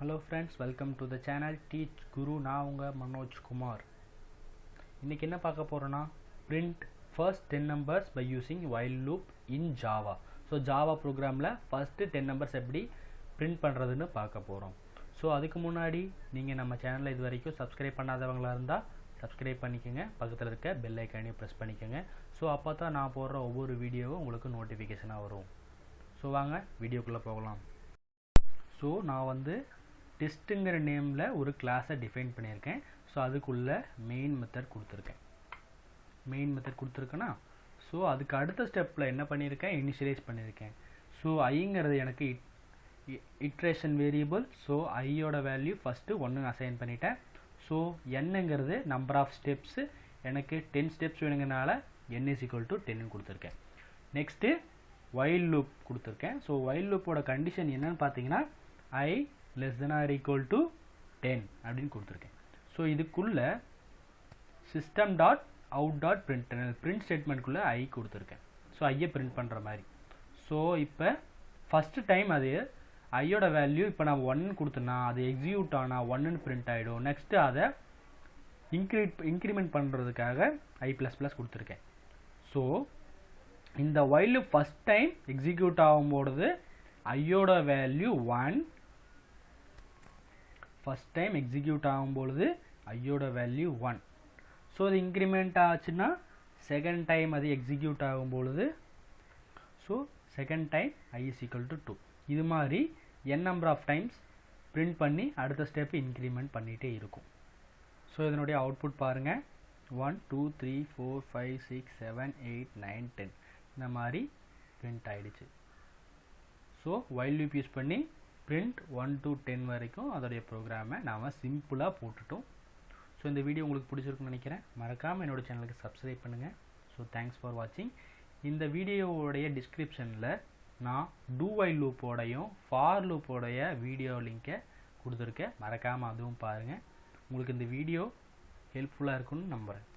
Hello friends, welcome to the channel Teach Guru. நான் உங்க மனோஜ் குமார். இன்னைக்கு என்ன பார்க்க போறோம்னா print first 10 numbers by using while loop in Java. So Java programல first 10 numbers எப்படி print பண்றதுன்னு பார்க்க போறோம். So அதுக்கு முன்னாடி நீங்க நம்ம சேனலை இதுவரைக்கும் subscribe பண்ணாதவங்களா இருந்தா subscribe பண்ணிக்கங்க, பக்கத்துல இருக்க bell icon-ஐ press பண்ணிக்கங்க. So அப்பதான் நான் போடுற ஒவ்வொரு வீடியோவும் உங்களுக்கு நோட்டிஃபிகேஷனா வரும். So வாங்க வீடியோக்குள்ள போகலாம். So நான் வந்து டெஸ்ட்டுங்கிற நேமில் ஒரு கிளாஸை டிஃபைன் பண்ணியிருக்கேன். ஸோ அதுக்குள்ள மெயின் மெத்தட் கொடுத்துருக்கேன்னா ஸோ அதுக்கு அடுத்த ஸ்டெப்பில் என்ன பண்ணியிருக்கேன், இனிஷியலைஸ் பண்ணியிருக்கேன். ஸோ ஐங்கிறது எனக்கு இட்ரேஷன் வேரியபிள். ஸோ ஐயோட வேல்யூ ஃபஸ்ட்டு 1 அசைன் பண்ணிட்டேன். ஸோ என்னங்கிறது நம்பர் ஆஃப் ஸ்டெப்ஸு, எனக்கு 10 ஸ்டெப்ஸ் வேணுங்கனால n is equal to 10 கொடுத்துருக்கேன். நெக்ஸ்ட்டு while loop கொடுத்துருக்கேன். ஸோ while loopோட கண்டிஷன் என்னன்னு பார்த்தீங்கன்னா I less than or equal to 10 அப்படின்னு கொடுத்துருக்கேன். ஸோ இதுக்குள்ள system dot out dot print ஸ்டேட்மெண்ட்குள்ளே ஐ கொடுத்துருக்கேன். ஸோ ஐயை பிரிண்ட் பண்ணுற மாதிரி. ஸோ இப்போ ஃபஸ்ட்டு டைம் அது ஐயோட வேல்யூ இப்போ நான் 1 கொடுத்தேன்னா அது எக்ஸிக்யூட் ஆனால் 1ன்னு பிரிண்ட் ஆகிடும். நெக்ஸ்ட்டு அதை இன்க்ரிமெண்ட் பண்ணுறதுக்காக i++ கொடுத்துருக்கேன். ஸோ இந்த while ஃபஸ்ட் டைம் எக்ஸிக்யூட் ஆகும்போது ஐயோட வேல்யூ 1, ஃபஸ்ட் டைம் எக்ஸிக்யூட் ஆகும்பொழுது ஐயோட வேல்யூ 1. ஸோ அது இன்க்ரிமெண்ட் ஆச்சுன்னா செகண்ட் டைம் அது எக்ஸிக்யூட் ஆகும்பொழுது so second time i is equal to 2. இது மாதிரி n number of times print பண்ணி அடுத்த ஸ்டெப் இன்க்ரிமெண்ட் பண்ணிகிட்டே இருக்கும். ஸோ இதனுடைய அவுட்புட் பாருங்கள், 1 2 3 4 5 6 7 8 9 10 இந்த மாதிரி பிரிண்ட் ஆகிடுச்சு. ஸோ while loop யூஸ் பண்ணி print 1 to 10 வரைக்கும் அதோடைய ப்ரோக்ராமை நாம் சிம்பிளாக போட்டுட்டோம். ஸோ இந்த வீடியோ உங்களுக்கு பிடிச்சிருக்குன்னு நினைக்கிறேன். மறக்காமல் என்னோடய சேனலுக்கு சப்ஸ்கிரைப் பண்ணுங்கள். ஸோ தேங்க்ஸ் ஃபார் வாட்சிங். இந்த வீடியோவோடைய டிஸ்கிரிப்ஷனில் நான் do while லூப்போடையும் ஃபார் லூப்போடைய வீடியோ லிங்கை கொடுத்துருக்கேன். மறக்காமல் அதுவும் பாருங்கள். உங்களுக்கு இந்த வீடியோ ஹெல்ப்ஃபுல்லாக இருக்குன்னு நம்புகிறேன்.